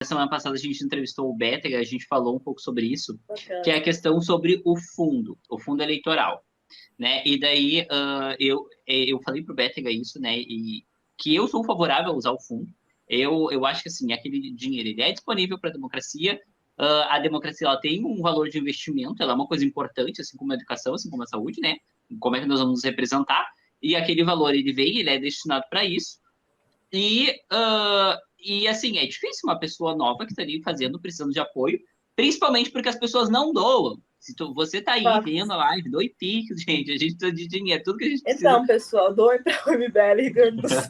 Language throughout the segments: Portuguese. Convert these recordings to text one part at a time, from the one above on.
semana passada a gente entrevistou o Bétega, a gente falou um pouco sobre isso, que é a Bacana. questão sobre o fundo eleitoral, né? E daí eu falei pro Bétega isso, né? E que eu sou favorável a usar o fundo. Eu acho que assim, aquele dinheiro ele é disponível para a democracia. A democracia ela tem um valor de investimento, ela é uma coisa importante, assim como a educação, assim como a saúde, né? Como é que nós vamos nos representar? E aquele valor ele vem, ele é destinado para isso. E assim, é difícil uma pessoa nova que está ali fazendo, precisando de apoio, principalmente porque as pessoas não doam. Se você tá aí Fato. vendo a live, doe Pix, gente. A gente precisa de dinheiro, tudo que a gente precisa. Então, pessoal, doem para o MBL Rio Grande do Sul.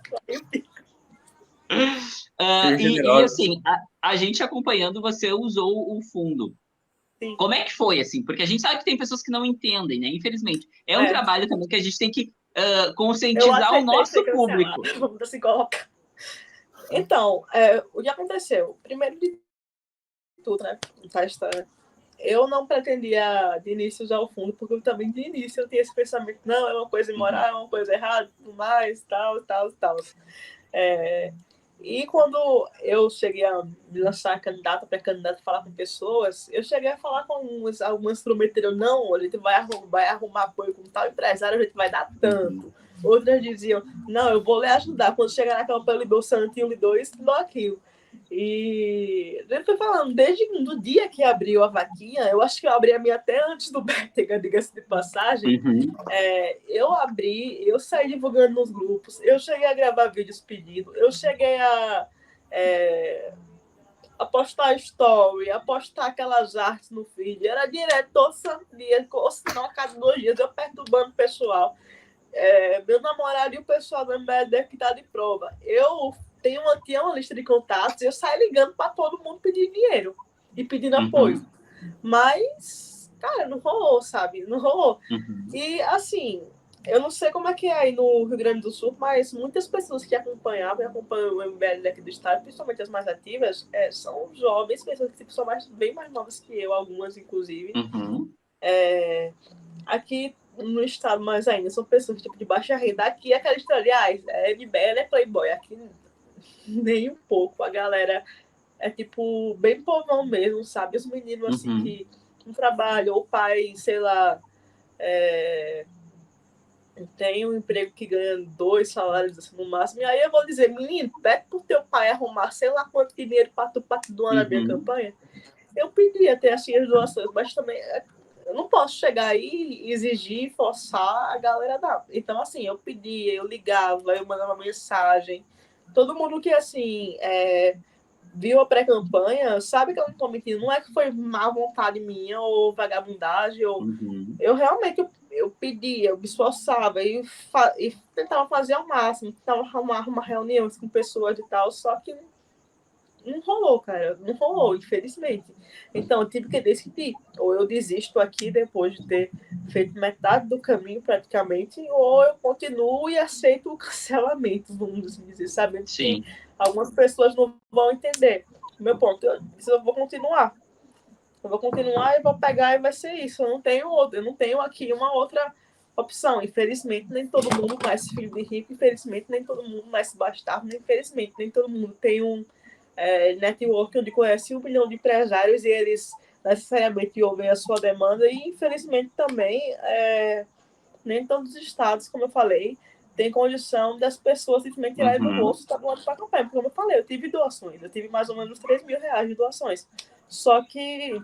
Sejam E generosos. assim, a gente acompanhando, você usou o fundo. Sim. Como é que foi, assim? Porque a gente sabe que tem pessoas que não entendem, né? Infelizmente. É um É. trabalho também que a gente tem que Eu conscientizar o aceitei ser nosso cancelada. público. Vamos assim colocar. Então, o que aconteceu? Primeiro de tudo, né? Tá história. Eu não pretendia de início usar o fundo, porque eu também de início eu tinha esse pensamento, não, é uma coisa imoral, é uma coisa errada, tudo mais, tal. E quando eu cheguei a me lançar candidata, pré-candidata, falar com pessoas, eu cheguei a falar com algumas prometeram, não, a gente vai arrumar apoio com tal empresário, a gente vai dar tanto. Outras diziam, não, eu vou lhe ajudar. Quando chegar na campanha, eu lhe dou santinho, eu lhe dou isso, lhe dou aquilo. E eu tô falando, desde o dia que abriu a vaquinha, eu acho que eu abri a minha até antes do Bétega, diga-se de passagem, eu saí divulgando nos grupos, eu cheguei a gravar vídeos pedindo, eu cheguei a postar story, a postar aquelas artes no feed, era direto todo santo dia, ou senão a cada 2 dias eu perturbando o pessoal. Meu namorado e o pessoal do MBD que tá de prova. Eu tinha uma lista de contatos, eu saí ligando para todo mundo pedir dinheiro e pedindo apoio. Mas, cara, não rolou, sabe? Não rolou. E, assim, eu não sei como é que é aí no Rio Grande do Sul, mas muitas pessoas que acompanham o MBL aqui do estado, principalmente as mais ativas, são jovens, pessoas que são bem mais novas que eu, algumas, inclusive. Aqui no estado mais ainda, são pessoas tipo de baixa renda. Aqui, aquela história, aliás, MBL é playboy. Aqui, nem um pouco. A galera é tipo bem povão mesmo, sabe? Os meninos assim que não trabalham, ou o pai, sei lá, tem um emprego que ganha 2 salários assim, no máximo. E aí eu vou dizer, menino, pede pro teu pai arrumar sei lá quanto dinheiro para tu doar na minha campanha. Eu pedi até assim as doações, mas também eu não posso chegar aí e exigir, forçar a galera a dar. Então, assim, eu pedia, eu ligava, eu mandava mensagem. Todo mundo que, assim, viu a pré-campanha, sabe que eu não estou mentindo. Não é que foi má vontade minha ou vagabundagem. Eu realmente eu pedia, eu me esforçava e tentava fazer ao máximo. Tentava arrumar uma reunião com pessoas e tal, só que não rolou, cara. Não rolou, infelizmente. Então, eu tive que decidir. Ou eu desisto aqui depois de ter feito metade do caminho, praticamente, ou eu continuo e aceito o cancelamento, vamos dizer, sabendo que algumas pessoas não vão entender. Meu ponto, eu vou continuar. Eu vou continuar e vou pegar e vai ser isso. Eu não tenho aqui uma outra opção. Infelizmente, nem todo mundo nasce filho de rico. Infelizmente, nem todo mundo nasce bastardo. Infelizmente, nem todo mundo tem um network onde conhece 1 milhão de empresários e eles necessariamente ouvem a sua demanda. E, infelizmente, também nem todos os estados, como eu falei, tem condição das pessoas simplesmente tirarem do bolso e estar doando para a campanha. Porque, como eu falei, eu tive doações. Eu tive mais ou menos 3 mil reais de doações. Só que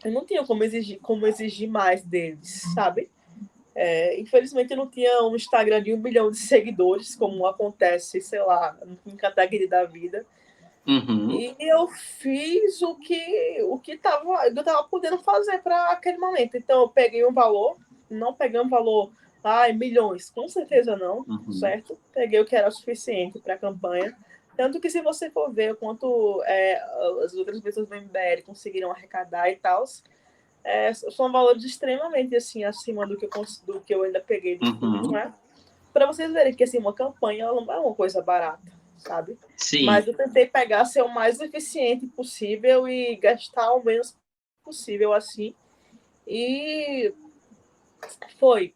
eu não tinha como exigir mais deles, sabe? Infelizmente, eu não tinha um Instagram de 1 milhão de seguidores, como acontece, sei lá, em categoria da vida. E eu fiz o que eu estava podendo fazer para aquele momento. Então, eu peguei um valor, não peguei um valor, milhões, com certeza não, certo? Peguei o que era suficiente para a campanha. Tanto que, se você for ver quanto as outras pessoas do MBL conseguiram arrecadar e tal, são valores extremamente assim, acima do que eu ainda peguei do fundo, né? Para vocês verem que assim, uma campanha não é uma coisa barata, sabe? Mas eu tentei pegar, ser o mais eficiente possível e gastar o menos possível, assim. E foi.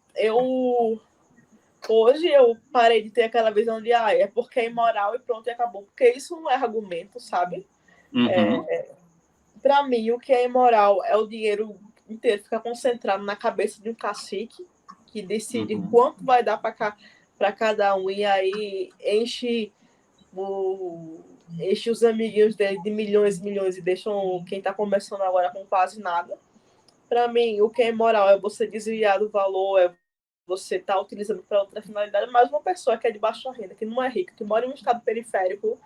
Hoje eu parei de ter aquela visão de é porque é imoral e pronto, e acabou. Porque isso não é argumento, sabe? Uhum. Para mim, o que é imoral é o dinheiro inteiro ficar concentrado na cabeça de um cacique que decide quanto vai dar para cada um e aí enche os amiguinhos dele de milhões e milhões e deixam quem está começando agora com quase nada. Para mim, o que é imoral é você desviar do valor, é você estar utilizando para outra finalidade, mas uma pessoa que é de baixa renda, que não é rica, que mora em um estado periférico,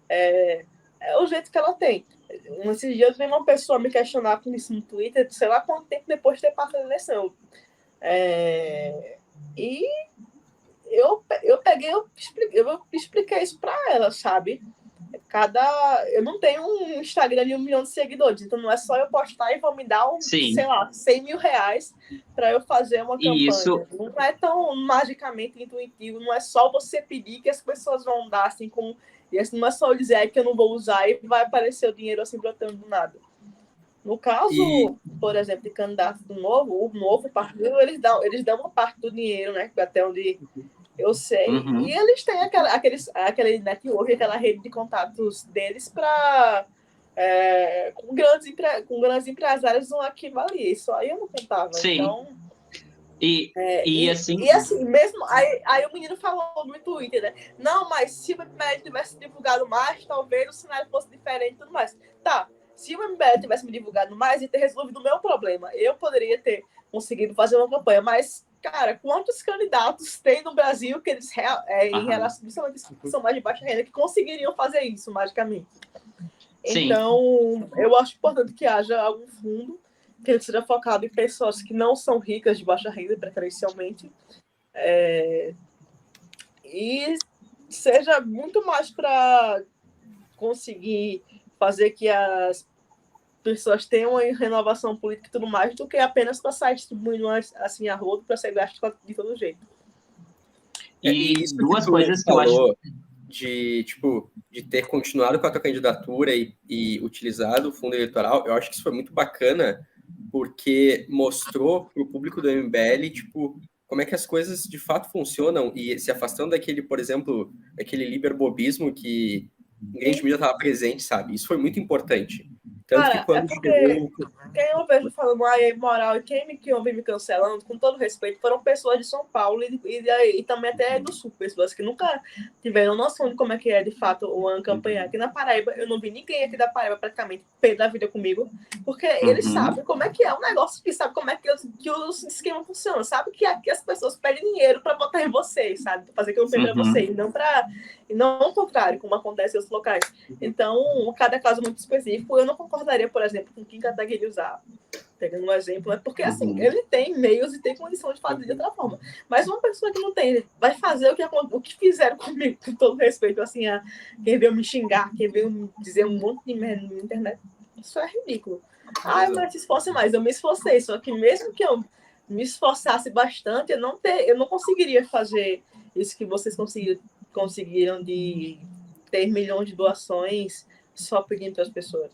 é o jeito que ela tem. Esses dias veio uma pessoa me questionar com isso no Twitter, sei lá quanto tempo depois de ter passado a eleição. E eu expliquei isso para ela, sabe? Eu não tenho um Instagram de 1 milhão de seguidores, então não é só eu postar e vão me dar sei lá, 100 mil reais para eu fazer uma campanha. Isso. Não é tão magicamente intuitivo, não é só você pedir que as pessoas vão dar, assim como. E assim, não é só eu dizer que eu não vou usar e vai aparecer o dinheiro assim brotando do nada. No caso, por exemplo, de candidato do o novo partido, eles dão uma parte do dinheiro, né? Até onde eu sei. E eles têm aquele network, aquela rede de contatos deles para com grandes empresários aqui valia. Isso aí eu não contava. Sim. Então. Assim. E assim, mesmo. Aí o menino falou no Twitter, né? Não, mas se o MBL tivesse divulgado mais, talvez o cenário fosse diferente e tudo mais. Tá. Se o MBL tivesse me divulgado mais, ia ter resolvido o meu problema. Eu poderia ter conseguido fazer uma campanha, mas cara, quantos candidatos tem no Brasil que eles, em relação, principalmente que são mais de baixa renda, que conseguiriam fazer isso magicamente? Sim. Então, eu acho importante que haja algum fundo que ele seja focado em pessoas que não são ricas, de baixa renda, preferencialmente, e seja muito mais para conseguir fazer que as pessoas tenham uma renovação política e tudo mais, do que apenas para sair distribuindo assim a rodo para ser gasto de todo jeito. E isso duas coisas que eu acho de ter continuado com a tua candidatura e utilizado o fundo eleitoral, eu acho que isso foi muito bacana, porque mostrou para o público do MBL, como é que as coisas de fato funcionam e se afastando daquele, por exemplo, daquele liberbobismo que ninguém de mídia estava presente, sabe? Isso foi muito importante. Tanto Cara, que quando chegou... Quem eu vejo falando é imoral e quem me cancelando, com todo respeito, foram pessoas de São Paulo e também até do Sul, pessoas que nunca tiveram noção de como é que é de fato uma campanha. Aqui na Paraíba, eu não vi ninguém aqui da Paraíba praticamente da vida comigo, porque eles sabem como é que é o negócio, que sabe como é que os esquemas funcionam, sabe que aqui as pessoas pedem dinheiro para votar em vocês, sabe? Pra fazer campanha para vocês, e não ao contrário, como acontece em outros locais. Então, cada caso muito específico, eu não concordaria, por exemplo, com Kim Kataguiri usar, pegando um exemplo, né? Porque assim, ele tem meios e tem condição de fazer de outra forma. Mas uma pessoa que não tem, vai fazer o que fizeram comigo, com todo respeito, assim, a quem veio me xingar, quem veio me dizer um monte de merda na internet. Isso é ridículo. Mas se esforce mais, eu me esforcei, só que mesmo que eu me esforçasse bastante, eu não conseguiria fazer isso que vocês conseguiram de ter milhões de doações só pedindo para as pessoas.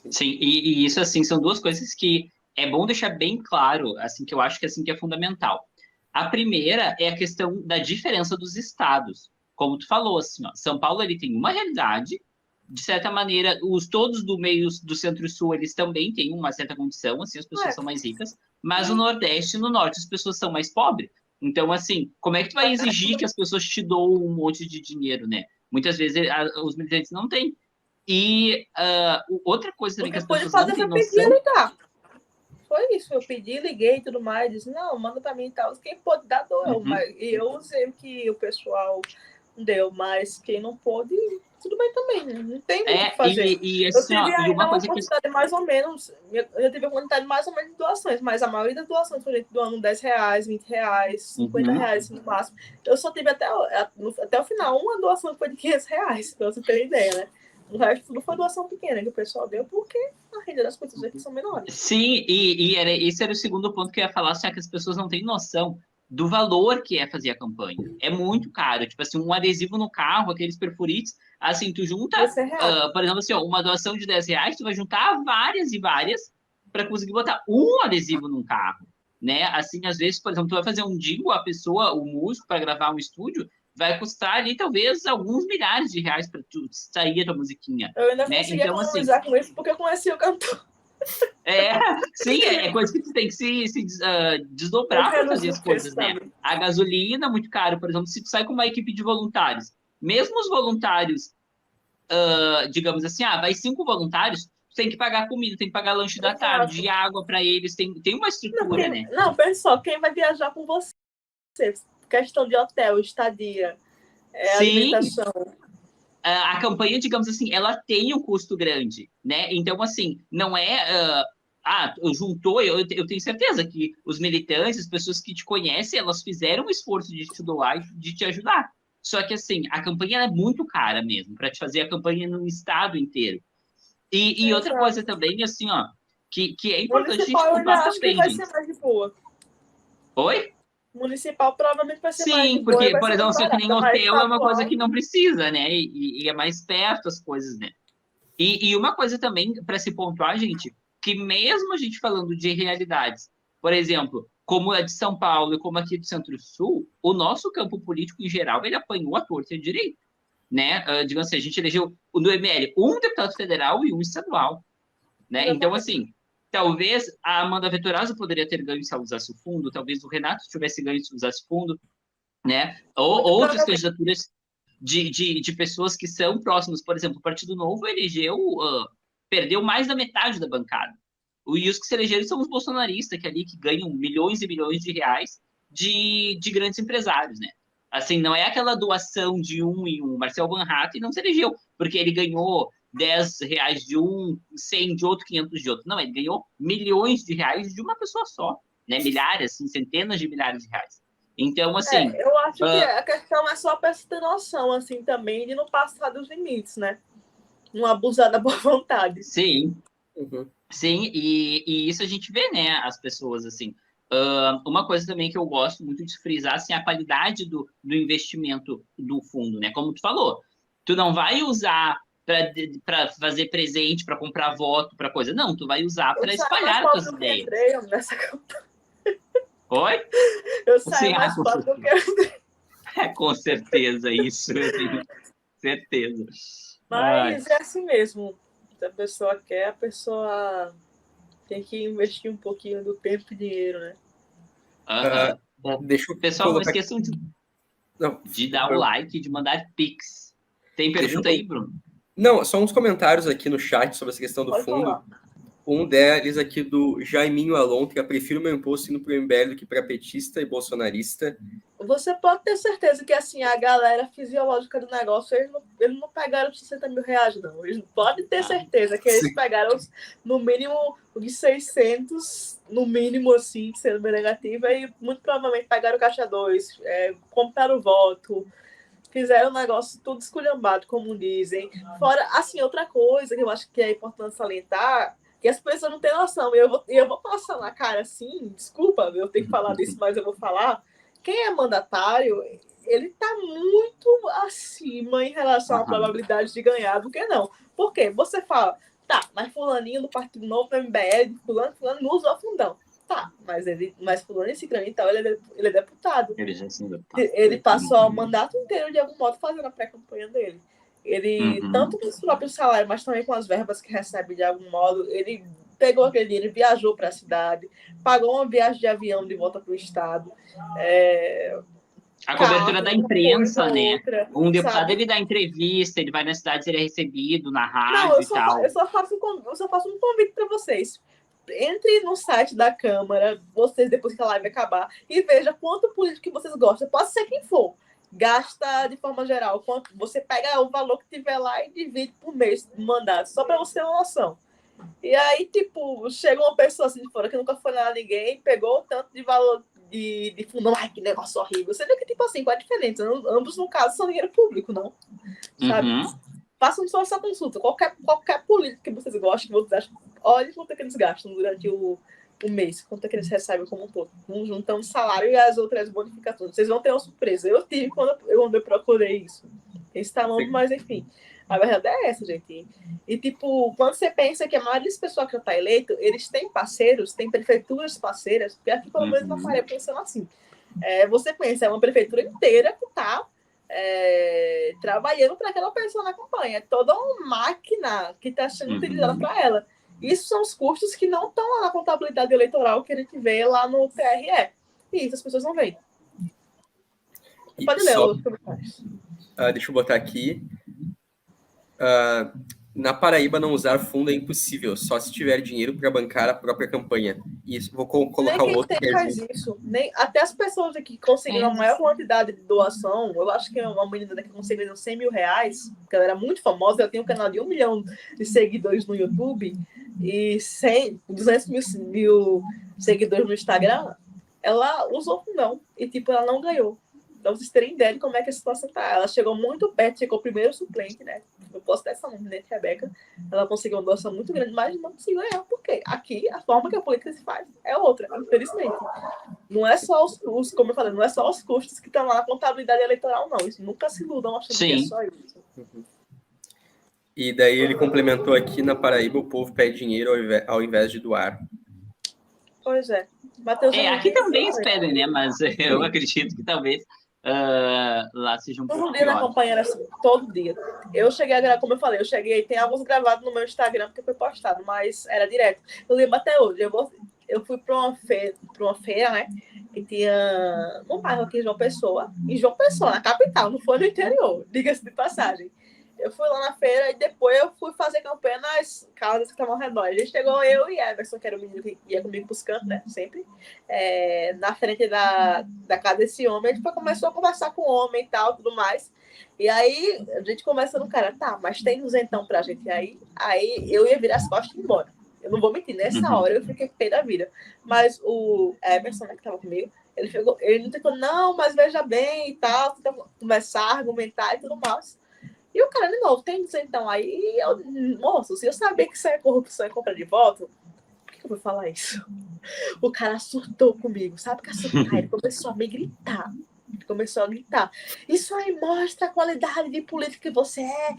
Sim, e isso, assim, são duas coisas que é bom deixar bem claro, assim, que eu acho que, assim, que é fundamental. A primeira é a questão da diferença dos estados. Como tu falou, assim, ó, São Paulo, ele tem uma realidade, de certa maneira, todos do meio do centro-sul, eles também têm uma certa condição, assim, as pessoas são mais ricas, mas no Nordeste e no Norte as pessoas são mais pobres. Então, assim, como é que tu vai exigir que as pessoas te doem um monte de dinheiro, né? Muitas vezes os militantes não têm. E outra coisa também que as pessoas não têm noção... Foi isso, eu pedi, liguei e tudo mais, disse, não, manda para mim e tal. Quem pôde dar, doeu. E eu usei o que o pessoal deu, mas quem não pôde, tudo bem também, não tem muito o que fazer. E assim, eu tive uma quantidade mais ou menos, eu tive uma quantidade mais ou menos de doações, mas a maioria das doações foi doando R$10, R$20, R$50 no máximo. Eu só tive até o final uma doação que foi de R$500, pra você ter ideia, né? O resto tudo foi doação pequena que o pessoal deu, porque a renda das pessoas aqui são menores. Sim, esse era o segundo ponto que eu ia falar, assim, é que as pessoas não têm noção do valor que é fazer a campanha. É muito caro. Tipo assim, um adesivo no carro, aqueles perfurites, assim, tu junta, por exemplo, assim, ó, uma doação de R$10, tu vai juntar várias e várias para conseguir botar um adesivo num carro, né? Assim, às vezes, por exemplo, tu vai fazer um jingle, a pessoa, o músico, para gravar um estúdio, vai custar ali talvez alguns milhares de reais para tu sair a tua musiquinha. Eu ainda né? consegui Então, assim, economizar com isso porque eu conheci o cantor. sim, é coisa que tu tem que se desdobrar para fazer as coisas, né? A gasolina, muito caro, por exemplo, se tu sai com uma equipe de voluntários, mesmo os voluntários, digamos assim, vai 5 voluntários, tu tem que pagar comida, tem que pagar lanche da tarde, água para eles, tem uma estrutura, né? Não, pensa só, quem vai viajar com você? Questão de hotel, estadia, alimentação. A campanha, digamos assim, ela tem um custo grande, né? Então, assim, não é... juntou, eu tenho certeza que os militantes, as pessoas que te conhecem, elas fizeram um esforço de te doar e de te ajudar. Só que, assim, a campanha é muito cara mesmo, para te fazer a campanha no estado inteiro. E outra coisa também, assim, ó, que é importante a gente pontuar também, vai gente. ser mais de boa. Oi? Municipal provavelmente vai ser mais de Sim, boa. porque, por exemplo, se que nem hotel é uma coisa atual. que não precisa, né? E é mais perto as coisas, né? E uma coisa também, para se pontuar, gente, que mesmo a gente falando de realidades, por exemplo, como a de São Paulo e como aqui do Centro-Sul, o nosso campo político em geral, ele apanhou a torta e a direito, né? Digamos assim, a gente elegeu no ML um deputado federal e um estadual, né? Então, assim, talvez a Amanda Vettorazzo poderia ter ganho se ela usasse o fundo, talvez o Renato tivesse ganho se usasse o fundo, né? Ou outras candidaturas de pessoas que são próximas. Por exemplo, o Partido Novo elegeu, perdeu mais da metade da bancada. E os que se elegeram são os bolsonaristas, que ali que ganham milhões e milhões de reais de grandes empresários, né? Assim, não é aquela doação de um em um. Marcel Van Hatten não se elegeu, porque ele ganhou 10 reais de um, 100 de outro, 500 de outro. Não, ele ganhou milhões de reais de uma pessoa só, né? Milhares, assim, centenas de milhares de reais. Então, assim... eu acho que a questão é só para você ter noção, assim, também, de não passar dos limites, né? Não abusar da boa vontade. Sim. Sim, e isso a gente vê, né, as pessoas, assim. Uma coisa também que eu gosto muito de frisar, assim, é a qualidade do investimento do fundo, né? Como tu falou, tu não vai usar para fazer presente, para comprar voto, para coisa. Não, tu vai usar para espalhar as tuas ideias. Eu nessa campanha. Oi? Eu saio mais pobre do que eu entrei. Com certeza, isso eu tenho certeza. Mas é assim mesmo. Se a pessoa quer, a pessoa tem que investir um pouquinho do tempo e dinheiro, né? Deixa eu Pessoal, não esqueçam de dar o like, de mandar pix. Tem pergunta aí, Bruno? Não, só uns comentários aqui no chat sobre essa questão do fundo. Falar. Um deles aqui do Jaiminho Alontra: prefiro meu imposto indo para o MBL do que para petista e bolsonarista. Você pode ter certeza que, assim, a galera fisiológica do negócio, eles não pegaram 60 mil reais, não. Eles podem ter certeza que eles pegaram, no mínimo, de 600, no mínimo, assim, sendo bem negativa, e muito provavelmente pegaram caixa 2, compraram o voto, fizeram o negócio tudo esculhambado, como dizem. Fora, assim, outra coisa que eu acho que é importante salientar, que as pessoas não têm noção, e eu vou passar na cara, assim, desculpa, eu tenho que falar disso, mas eu vou falar. Quem é mandatário, ele está muito acima em relação à probabilidade de ganhar do que não. Por quê? Você fala, tá, mas fulaninho do Partido Novo, do MBL, fulano não usou fundão. Tá, mas fulano esse grande, então ele é deputado. Ele passou o mandato inteiro, de algum modo, fazendo a pré-campanha dele. Ele, tanto com os próprios salários, mas também com as verbas que recebe de algum modo, ele pegou aquele dinheiro, viajou para a cidade, pagou uma viagem de avião de volta para o estado. A cobertura da imprensa, né? Outra, um deputado, ele dá entrevista, ele vai na cidade, ele é recebido na rádio. Não, e tal. Eu só faço um convite para vocês. Entre no site da Câmara, vocês, depois que a live acabar, e veja quanto político que vocês gostam. Pode ser quem for. Gasta de forma geral. Você pega o valor que tiver lá e divide por mês do mandato, só para você ter uma noção. E aí, tipo, chega uma pessoa assim de fora que nunca foi nada a ninguém, pegou o tanto de valor de fundão. Ai, que negócio horrível. Você vê que, tipo assim, qual a diferença? Ambos, no caso, são dinheiro público, não? Sabe? Façam só essa consulta. Qualquer político que vocês gostem, que vocês acham, olhem quanto é que eles gastam durante o mês, quanto é que eles recebem como um todo. Juntando o salário e as outras bonificações. Vocês vão ter uma surpresa. Eu tive quando eu procurei isso. Esse tá longe, mas enfim. A verdade é essa, gente. E, tipo, quando você pensa que a maioria das pessoas que já está eleito, eles têm parceiros, têm prefeituras parceiras, porque aqui, pelo menos, na Faria pensando assim. Você pensa, é uma prefeitura inteira que está trabalhando para aquela pessoa na campanha. É toda uma máquina que está sendo utilizada para ela. Isso são os custos que não estão lá na contabilidade eleitoral que a gente vê lá no TRE. E isso as pessoas não veem. Pode ler os comentários. Deixa eu botar aqui. Na Paraíba, não usar fundo é impossível, só se tiver dinheiro para bancar a própria campanha. Isso, vou colocar o outro. Nem faz isso. Até as pessoas que conseguiram a maior quantidade de doação, eu acho que uma menina que conseguiu 100 mil reais, que ela era muito famosa, ela tem um canal de 1 milhão de seguidores no YouTube e 200 mil seguidores no Instagram, ela usou fundão e, tipo, ela não ganhou. Então, vocês terem ideia de como é que a situação tá. Ela chegou muito perto, chegou primeiro suplente, né? Eu posso ter essa nome, né, Rebeca? Ela conseguiu uma doação muito grande, mas não conseguiu ganhar. Por quê? Aqui, a forma que a política se faz é outra, infelizmente. Não é só como eu falei, não é só os custos que estão lá na contabilidade eleitoral, não. Isso nunca se iludam achando que é só isso. E daí ele complementou aqui, na Paraíba, o povo pede dinheiro ao invés de doar. Pois é. Mateus, aqui também eles pedem, né? Mas eu acredito que talvez lá seja um pouco todo dia pior. na campanha era assim, todo dia. Eu cheguei a gravar, como eu falei, tem alguns gravados no meu Instagram porque foi postado, mas era direto. Eu lembro até hoje, eu fui para uma feira, né? Que tinha um bairro aqui em João Pessoa, na capital, não foi no interior, diga-se de passagem. Eu fui lá na feira e depois eu fui fazer campanha nas casas que estavam ao redor. A gente chegou, eu e Everson, que era o menino que ia comigo pros cantos, né? Sempre. Na frente da casa desse homem. A gente começou a conversar com o homem e tal, tudo mais. E aí, a gente conversando, cara, tá, mas tem 200 pra gente aí? Aí eu ia virar as costas e ir embora. Eu não vou mentir, nessa hora eu fiquei pé da vida. Mas o Everson, né, que tava comigo, ele não tentou, não, mas veja bem e tal, começar a argumentar e tudo mais. E o cara, de novo, tem então aí, moço, se eu sabia que isso é corrupção e compra de voto, por que eu vou falar isso? O cara surtou comigo, sabe que surtar? Ele começou a me gritar. Isso aí mostra a qualidade de político que você é.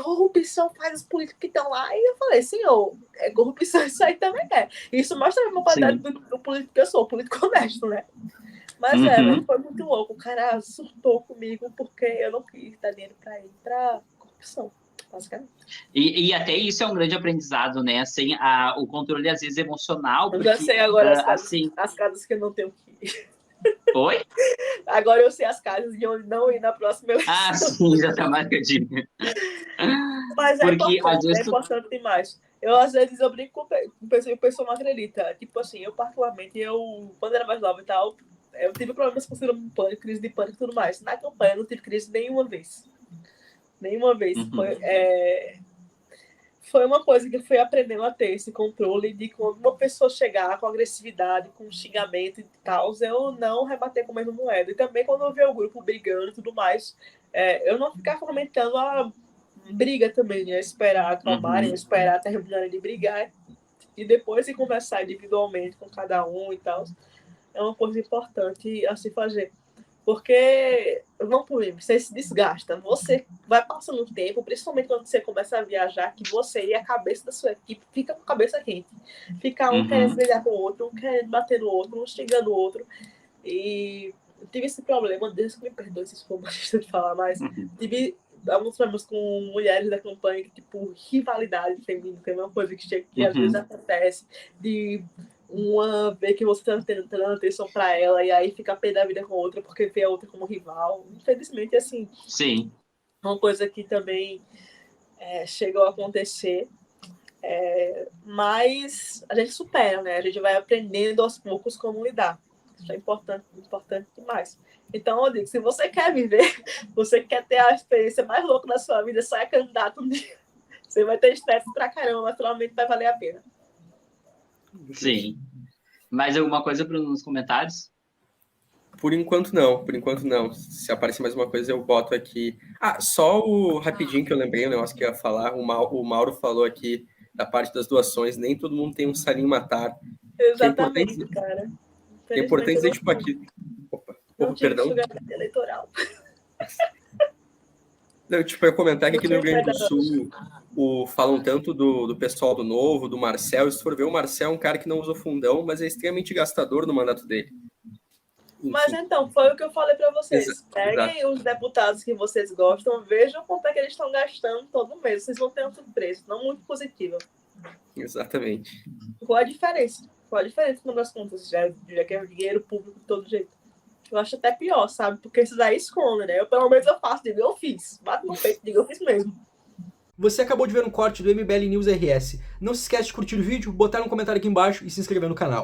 Corrupção faz os políticos que estão lá. E eu falei, senhor, corrupção isso aí também é. Isso mostra a qualidade do político que eu sou, político honesto, né? Mas mas foi muito louco. O cara surtou comigo porque eu não quis dar dinheiro para ele para corrupção, basicamente. E até isso é um grande aprendizado, né? Assim, o controle, às vezes, emocional. Eu já sei agora as casas que eu não tenho que ir. Oi? Agora eu sei as casas de onde não ir na próxima eleição. Sim, já tá marcadinho. Mas é importante demais. Eu, às vezes, eu brinco com pessoas e o pessoal não acredita. Tipo assim, eu particularmente, quando era mais nova e tal, eu tive problemas com síndrome de pânico, crise de pânico e tudo mais. Na campanha eu não tive crise nenhuma vez. Foi uma coisa que eu fui aprendendo a ter, esse controle de quando uma pessoa chegar com agressividade, com xingamento e tal, eu não rebater com a mesma moeda. E também quando eu ver o grupo brigando e tudo mais, eu não ficar fomentando a briga também, né? Esperar acalmarem, esperar terminarem de brigar e depois ir conversar individualmente com cada um e tal. É uma coisa importante a se fazer. Porque, vamos por mim, você se desgasta. Você vai passando o tempo, principalmente quando você começa a viajar, que você e a cabeça da sua equipe fica com a cabeça quente. Fica um querendo brigar com o outro, um querendo bater no outro, um xingando o outro. E eu tive esse problema, Deus que me perdoe se for machista de falar, mas tive alguns problemas com mulheres da campanha, que, tipo, rivalidade feminina, que é uma coisa que às vezes acontece, de uma vez que você está tentando atenção para ela e aí fica a pé da vida com a outra porque vê a outra como rival. Infelizmente, assim, sim, uma coisa que também chegou a acontecer, mas a gente supera, né? A gente vai aprendendo aos poucos como lidar. Isso é importante demais. Então, eu digo, se você quer viver, você quer ter a experiência mais louca da sua vida, saia candidato um dia. Você vai ter estresse pra caramba, mas naturalmente vai valer a pena. Sim. Mais alguma coisa nos comentários? Por enquanto não. Se aparecer mais uma coisa, eu boto aqui. Só o rapidinho que eu lembrei, o negócio que eu ia falar. O Mauro falou aqui da parte das doações, nem todo mundo tem um salinho matar. Exatamente, cara. É importante dizer, tipo, aqui. Perdão. Eleitoral. Eu ia comentar que aqui no Rio Grande do Sul falam tanto do pessoal do Novo, do Marcel. E se for ver, o Marcel é um cara que não usou fundão, mas é extremamente gastador no mandato dele. Mas então, foi o que eu falei para vocês. Peguem Exato. os deputados que vocês gostam, vejam quanto é que eles estão gastando todo mês. Vocês vão ter uma surpresa, não muito positiva. Exatamente. Qual a diferença? Qual a diferença, no das contas, já que é dinheiro público de todo jeito? Eu acho até pior, sabe? Porque isso daí esconde, né? Eu, pelo menos, eu faço, digo, eu fiz. Bato no peito, digo, eu fiz mesmo. Você acabou de ver um corte do MBL News RS. Não se esquece de curtir o vídeo, botar um comentário aqui embaixo e se inscrever no canal.